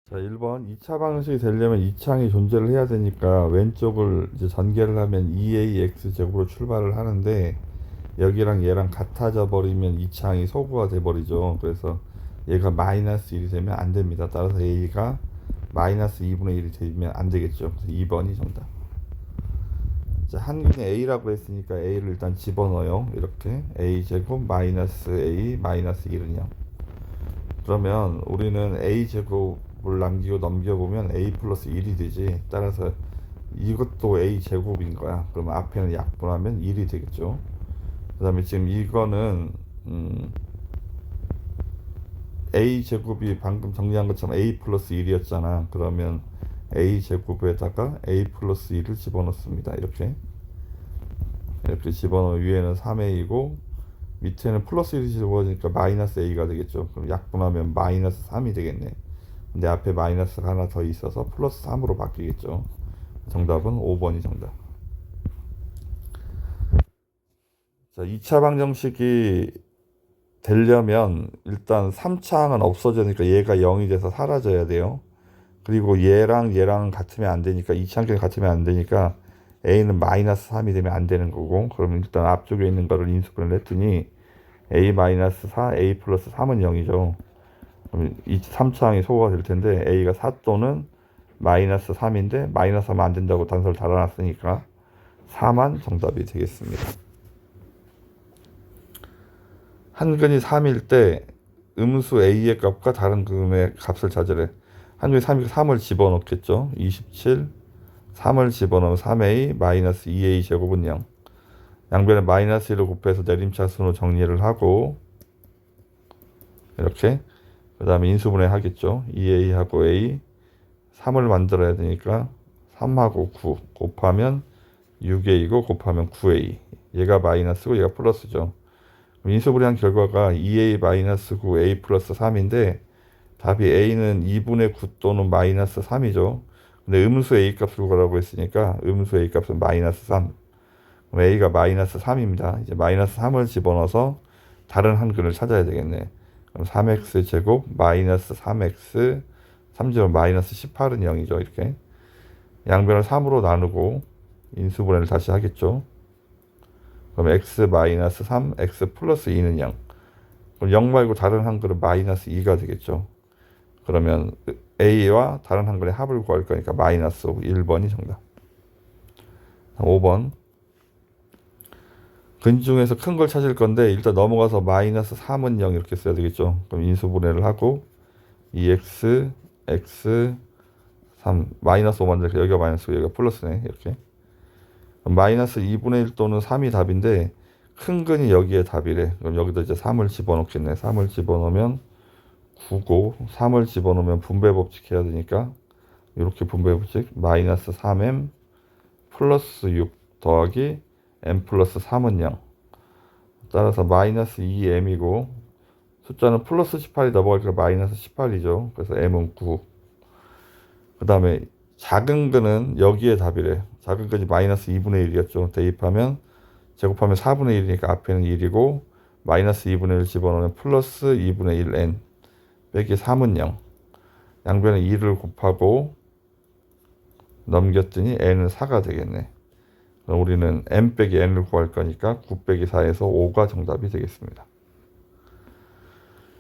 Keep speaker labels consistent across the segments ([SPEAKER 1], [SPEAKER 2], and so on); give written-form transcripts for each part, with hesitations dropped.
[SPEAKER 1] 자, 1번 2차 방정식이 되려면 이 창이 존재를 해야 되니까 왼쪽을 이제 전개를 하면 2ax 제곱으로 출발을 하는데 여기랑 얘랑 같아져 버리면 이 창이 소구가 돼 버리죠. 그래서 얘가 마이너스 1이 되면 안 됩니다. 따라서 a가 마이너스 2분의 1이 되면 안 되겠죠. 그래서 2번이 정답. 자, 한근이 a라고 했으니까 a를 일단 집어넣어요. 이렇게 a 제곱 마이너스 a 마이너스 1은 0. 그러면 우리는 a 제곱을 남기고 넘겨보면 a 플러스 1이 되지. 따라서 이것도 a 제곱인 거야. 그러면 앞에는 약분하면 1이 되겠죠. 그 다음에 지금 이거는 a 제곱이 방금 정리한 것처럼 a 플러스 1이었잖아. 그러면 a 제곱에다가 a 플러스 1을 집어넣습니다. 이렇게 집어넣으면 위에는 3a이고 밑에는 플러스 1이 집어넣으니까 마이너스 a가 되겠죠. 그럼 약분하면 마이너스 3이 되겠네. 근데 앞에 마이너스가 하나 더 있어서 플러스 3으로 바뀌겠죠. 정답은 5번이 정답. 자, 2차 방정식이 되려면 일단 3차항은 없어지니까 얘가 0이 돼서 사라져야 돼요. 그리고 얘랑 같으면 안 되니까 2차항끼리 같으면 안 되니까 a는 마이너스 3이 되면 안 되는 거고, 그러면 일단 앞쪽에 있는 거를 인수분해를 했더니 a 마이너스 4, a 플러스 3은 0이죠. 그럼 이 3차항이 소거가 될 텐데 a가 4 또는 마이너스 3인데 마이너스 하면 안 된다고 단서를 달아놨으니까 4만 정답이 되겠습니다. 한근이 3일 때 음수 a의 값과 다른 근의 값을 찾으래. 한근이 3일 3을 집어넣겠죠. 27, 3을 집어넣으면 3a 마이너스 2a 제곱은 0. 양변에 마이너스 1을 곱해서 내림차순으로 정리를 하고 이렇게 그 다음에 인수분해 하겠죠. 2a하고 a 3을 만들어야 되니까 3하고 9 곱하면 6a고 곱하면 9a, 얘가 마이너스고 얘가 플러스죠. 인수분해한 결과가 2a 마이너스 9 a 플러스 3인데 답이 a는 2분의 9 또는 마이너스 3이죠. 근데 음수 a 값을 구하라고 했으니까 음수 a 값은 마이너스 3. 그럼 a가 마이너스 3입니다. 이제 마이너스 3을 집어넣어서 다른 한 근을 찾아야 되겠네. 그럼 3x 제곱 마이너스 3x 3제곱 마이너스 18은 0이죠. 이렇게 양변을 3으로 나누고 인수분해를 다시 하겠죠. 그럼 x 마이너스 3, x 플러스 2는 0. 그럼 0 말고 다른 한글은 마이너스 2가 되겠죠. 그러면 a와 다른 한글의 합을 구할 거니까 마이너스 5, 1번이 정답. 5번. 근 중에서 큰 걸 찾을 건데 일단 넘어가서 마이너스 3은 0 이렇게 써야 되겠죠. 그럼 인수분해를 하고 2x, x, 3, 마이너스 5 만들까 여기가 마이너스 여기가 플러스네. 이렇게. 마이너스 2분의 1 또는 3이 답인데 큰 근이 여기에 답이래. 그럼 여기다 이제 3을 집어넣겠네. 3을 집어넣으면 9고 3을 집어넣으면 분배 법칙 해야 되니까 이렇게 분배 법칙 마이너스 3m 플러스 6 더하기 m 플러스 3은 0. 따라서 마이너스 2m이고 숫자는 플러스 18이 넘어가니까 마이너스 18이죠. 그래서 m은 9. 그 다음에 작은 근은 여기에 답이래. 작은 근이 마이너스 2분의 1이었죠. 대입하면 제곱하면 4분의 1이니까 앞에는 1이고 마이너스 2분의 1 집어넣으면 플러스 2분의 1 n 빼기 3은 0. 양변에 2를 곱하고 넘겼더니 n은 4가 되겠네. 그럼 우리는 m 빼기 n을 구할 거니까 9 빼기 4에서 5가 정답이 되겠습니다.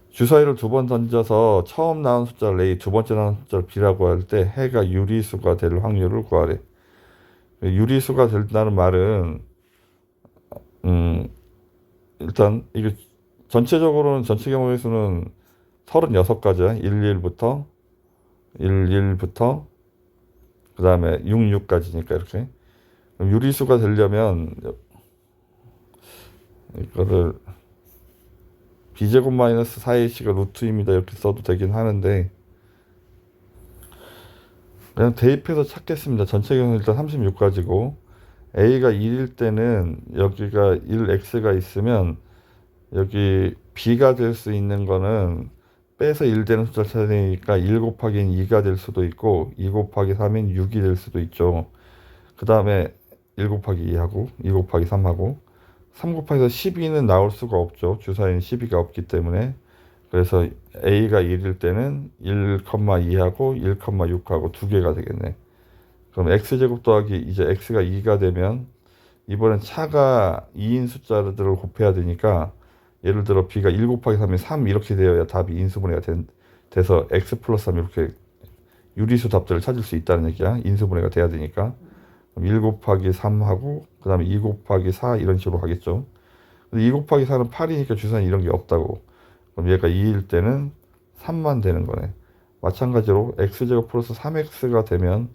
[SPEAKER 1] 주사위를 두 번 던져서 처음 나온 숫자를 A, 두 번째 나온 숫자를 B라고 할 때 해가 유리수가 될 확률을 구하래. 유리수가 된다는 말은 일단 이게 전체적으로는 전체 경우의 수는 36가지야. 11부터 그 다음에 66까지니까 이렇게. 그럼 유리수가 되려면 이거를 b제곱 마이너스 4ac가 루트입니다 이렇게 써도 되긴 하는데 그냥 대입해서 찾겠습니다. 전체 경우는 일단 36가지고 a가 1일 때는 여기가 1x가 있으면 여기 b가 될 수 있는 거는 빼서 1 되는 숫자를 찾아야 되니까 1 곱하기 2가 될 수도 있고 2 곱하기 3인 6이 될 수도 있죠. 그 다음에 1 곱하기 2하고 2 곱하기 3하고 3 곱하기 12는 나올 수가 없죠. 주사위는 12가 없기 때문에 그래서 a가 1일 때는 1,2하고 1,6하고 두 개가 되겠네. 그럼 x제곱 더하기 이제 x가 2가 되면 이번엔 차가 2인 숫자들을 곱해야 되니까 예를 들어 b가 1 곱하기 3이 3 이렇게 되어야 답이 인수분해가 돼서 x 플러스 3 이렇게 유리수 답들을 찾을 수 있다는 얘기야. 인수분해가 돼야 되니까. 그럼 1 곱하기 3하고 그 다음에 2 곱하기 4 이런 식으로 하겠죠. 근데 2 곱하기 4는 8이니까 주사는 이런 게 없다고. 그럼 얘가 2일 때는 3만 되는 거네. 마찬가지로 x제곱 플러스 3x가 되면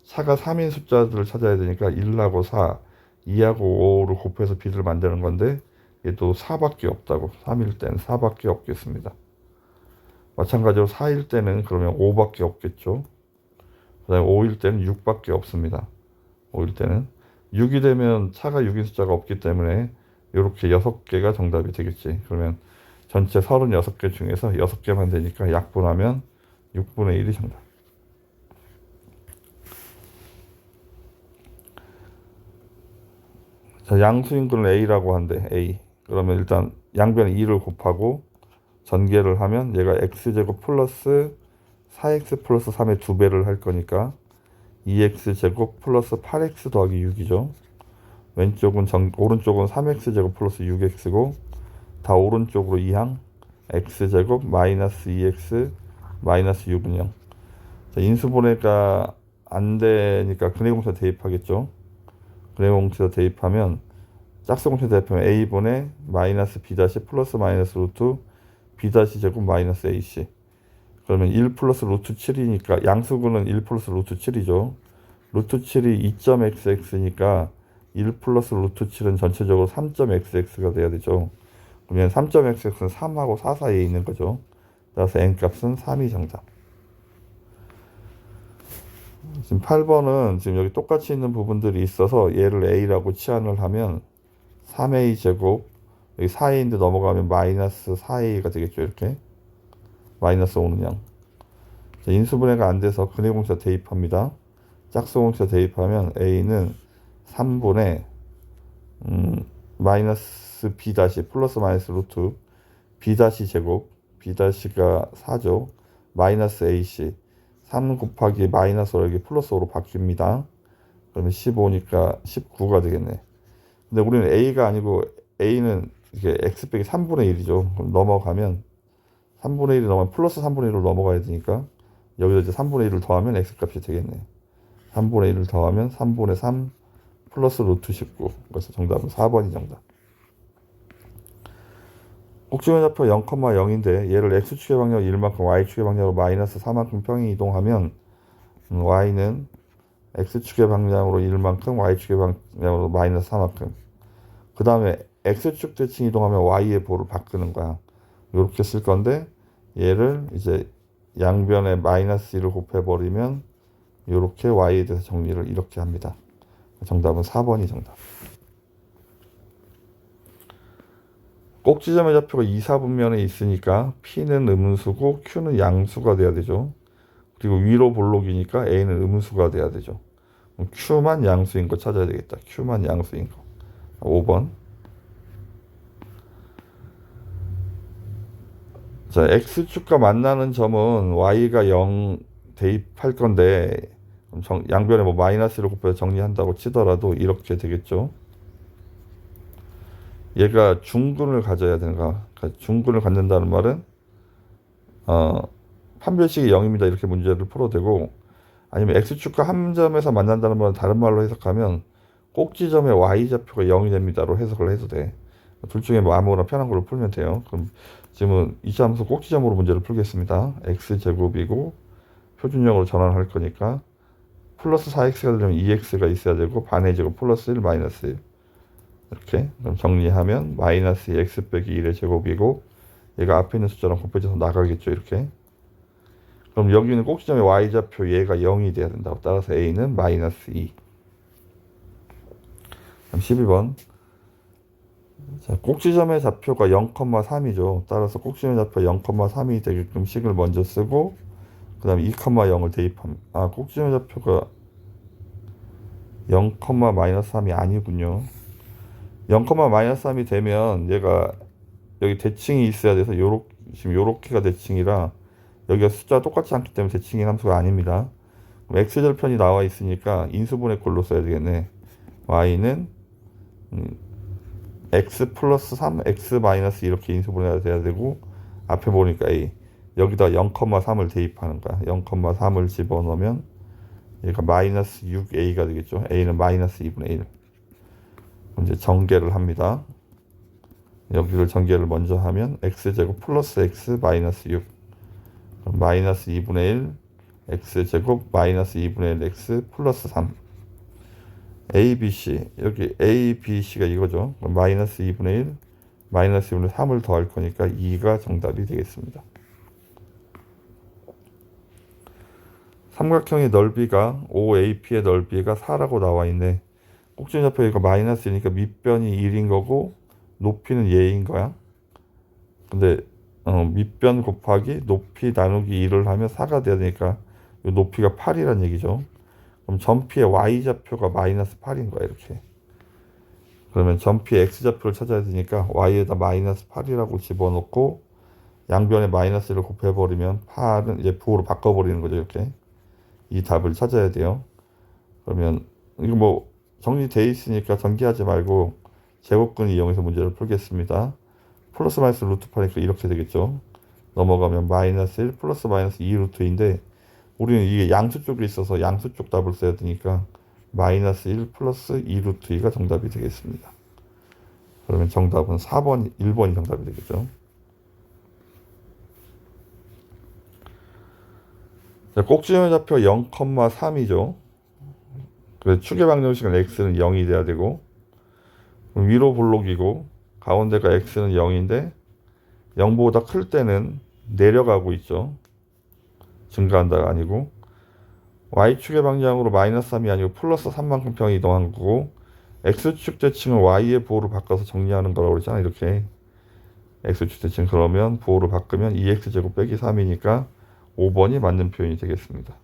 [SPEAKER 1] 차가 3인 숫자들을 찾아야 되니까 1하고 4, 2하고 5를 곱해서 b를 만드는 건데 얘도 4밖에 없다고. 3일 때는 4밖에 없겠습니다. 마찬가지로 4일 때는 그러면 5밖에 없겠죠. 그 다음에 5일 때는 6밖에 없습니다. 5일 때는 6이 되면 차가 6인 숫자가 없기 때문에 이렇게 6개가 정답이 되겠지. 그러면 전체 36개 중에서 6개만 되니까 약분하면 6분의 1이 정답. 자, 양수인근을 A라고 한대. A. 그러면 일단 양변에 2를 곱하고 전개를 하면 얘가 x제곱 플러스 4x 플러스 3의 2배를 할 거니까 2x제곱 플러스 8x 더하기 6이죠. 왼쪽은 오른쪽은 3x제곱 플러스 6x고 다 오른쪽으로 2항 x제곱 마이너스 2x 마이너스 6은 0. 자, 인수분해가 안 되니까 근해공차 대입하겠죠. 근해공차 대입하면 짝수공차 대입하면 a분의 마이너스 b 다시 플러스 마이너스 루트 b 다시 제곱 마이너스 ac. 그러면 1 플러스 루트 7이니까 양수근은 1 플러스 루트 7이죠. 루트 7이 2.xx니까 1 플러스 루트 7은 전체적으로 3.xx가 돼야 되죠. 그러면 3.xx는 3하고 4 사이에 있는 거죠. 따라서 n값은 3이 정답. 지금 8번은 지금 여기 똑같이 있는 부분들이 있어서 얘를 a라고 치환을 하면 3a 제곱 여기 4a인데 넘어가면 마이너스 4a가 되겠죠. 이렇게 마이너스 5는 0. 인수분해가 안 돼서 근해공차 대입합니다. 짝수공차 대입하면 a는 3분의 마이너스 b 다시 플러스 마이너스 루트 b 다시 제곱 b 다시가 4죠. 마이너스 ac 3 곱하기 마이너스 5 여기 플러스 5로 바뀝니다. 그러면 15니까 19가 되겠네. 근데 우리는 a가 아니고 a는 이게 x 빼기 3분의 1이죠. 그럼 넘어가면 3분의 1이 넘어가면 플러스 3분의 1로 넘어가야 되니까 여기서 이제 3분의 1을 더하면 x값이 되겠네. 3분의 1을 더하면 3분의 3 플러스 루트 19. 그래서 정답은 4번이 정답. 꼭지면좌표 0,0인데 얘를 x축의 방향 1만큼 y축의 방향으로 마이너스 4만큼 평이 이동하면 y는 x축의 방향으로 1만큼 y축의 방향으로 마이너스 4만큼. 그 다음에 x축 대칭 이동하면 y의 보를 바꾸는 거야. 이렇게 쓸 건데 얘를 이제 양변에 마이너스 1을 곱해버리면 이렇게 y에 대해서 정리를 이렇게 합니다. 정답은 4번이 정답. 꼭지점의 좌표가 2, 4분면에 있으니까 P는 음수고 Q는 양수가 돼야 되죠. 그리고 위로 볼록이니까 A는 음수가 돼야 되죠. 그럼 Q만 양수인 거 찾아야 되겠다. Q만 양수인 거. 5번. 자, X축과 만나는 점은 Y가 0 대입할 건데 양변에 뭐 마이너스를 곱해서 정리한다고 치더라도 이렇게 되겠죠. 얘가 중근을 가져야 되는가? 중근을 갖는다는 말은 판별식이 0입니다. 이렇게 문제를 풀어도 되고 아니면 x축과 한 점에서 만난다는 말은 다른 말로 해석하면 꼭지점의 y좌표가 0이 됩니다로 해석을 해도 돼. 둘 중에 뭐 아무거나 편한 걸로 풀면 돼요. 그럼 지금은 이차함수 꼭지점으로 문제를 풀겠습니다. x제곱이고 표준형으로 전환할 거니까 플러스 4x가 되려면 2x가 있어야 되고 반의 제곱 플러스 1 마이너스 1 이렇게 그럼 정리하면 마이너스 x 빼기 1의 제곱이고 얘가 앞에 있는 숫자랑 곱해져서 나가겠죠. 이렇게 그럼 여기는 꼭지점의 y좌표 얘가 0이 돼야 된다고. 따라서 a는 마이너스 2. 그럼 12번 자, 꼭지점의 좌표가 0,3이죠. 따라서 꼭지점의 좌표 0,3이 되게끔 식을 먼저 쓰고 그 다음에 2,0을 대입합니다. 꼭지점의 좌표가 0,-3이 아니군요. 0,-3이 되면 얘가 여기 대칭이 있어야 돼서 지금 요렇게가 대칭이라 여기가 숫자가 똑같지 않기 때문에 대칭인 함수가 아닙니다. 그럼 x절편이 나와 있으니까 인수분해꼴로 써야 되겠네. y는 x 플러스 3, x 마이너스 이렇게 인수분해가 돼야 되고 앞에 보니까 a 여기다 0,3을 대입하는 거야. 0,3을 집어넣으면 얘가 마이너스 6a가 되겠죠. a는 마이너스 2분의 1. 이제 전개를 합니다. 여기를 전개를 먼저 하면 x제곱 플러스 x 마이너스 6 마이너스 2분의 1 x제곱 마이너스 2분의 1 x 플러스 3 a, b, c 여기 a, b, c가 이거죠. 마이너스 2분의 1 마이너스 2분의 3을 더할 거니까 2가 정답이 되겠습니다. 삼각형의 넓이가 OAP의 넓이가 4라고 나와 있네. 꼭지좌표 이거 마이너스니까 밑변이 1인 거고 높이는 예인 거야. 근데 밑변 곱하기 높이 나누기 1을 하면 4가 돼야 되니까 이 높이가 8이란 얘기죠. 그럼 전피의 y좌표가 마이너스 8인 거야 이렇게. 그러면 전피의 x좌표를 찾아야 되니까 y에다 마이너스 8이라고 집어넣고 양변에 마이너스를 곱해버리면 8은 이제 부호로 바꿔버리는 거죠 이렇게. 이 답을 찾아야 돼요. 그러면 이거 뭐 정리되어 있으니까 전개하지 말고 제곱근 이용해서 문제를 풀겠습니다. 플러스 마이너스 루트 8이니까 이렇게 되겠죠. 넘어가면 마이너스 1 플러스 마이너스 2 루트인데 우리는 이게 양수 쪽에 있어서 양수 쪽 답을 써야 되니까 마이너스 1 플러스 2 루트 2가 정답이 되겠습니다. 그러면 정답은 4번, 1번이 정답이 되겠죠. 자, 꼭지점의 좌표가 0,3이죠. 그래서 축의 방정식은 x는 0이 돼야 되고 위로 볼록이고 가운데가 x는 0인데 0보다 클 때는 내려가고 있죠. 증가한다가 아니고 y축의 방향으로 마이너스 3이 아니고 플러스 3만큼 평이 이동한 거고 x축 대칭은 y의 부호로 바꿔서 정리하는 거라고 그랬잖아. 이렇게 x축 대칭 그러면 부호로 바꾸면 2x제곱 빼기 3이니까 5번이 맞는 표현이 되겠습니다.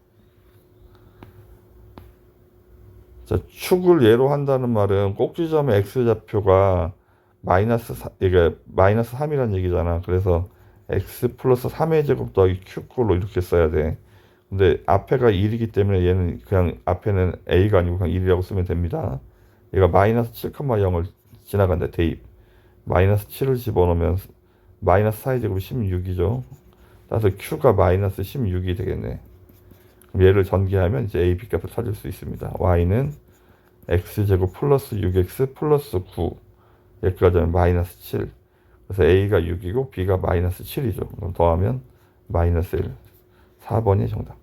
[SPEAKER 1] 자, 축을 예로 한다는 말은 꼭지점의 x좌표가 마이너스 3이라는 얘기잖아. 그래서 x 플러스 3의 제곱 더하기 q꼴로 이렇게 써야 돼. 근데 앞에가 1이기 때문에 얘는 그냥 앞에는 a가 아니고 그냥 1이라고 쓰면 됩니다. 얘가 마이너스 7,0을 지나간다. 대입. 마이너스 7을 집어넣으면 마이너스 4의 제곱이 16이죠. 따라서 q가 마이너스 16이 되겠네. 그럼 얘를 전개하면 이제 a, b 값을 찾을 수 있습니다. y는 x제곱 플러스 6x 플러스 9 여기까지 하면 마이너스 7. 그래서 a가 6이고 b가 마이너스 7이죠. 그럼 더하면 마이너스 1. 4번이 정답.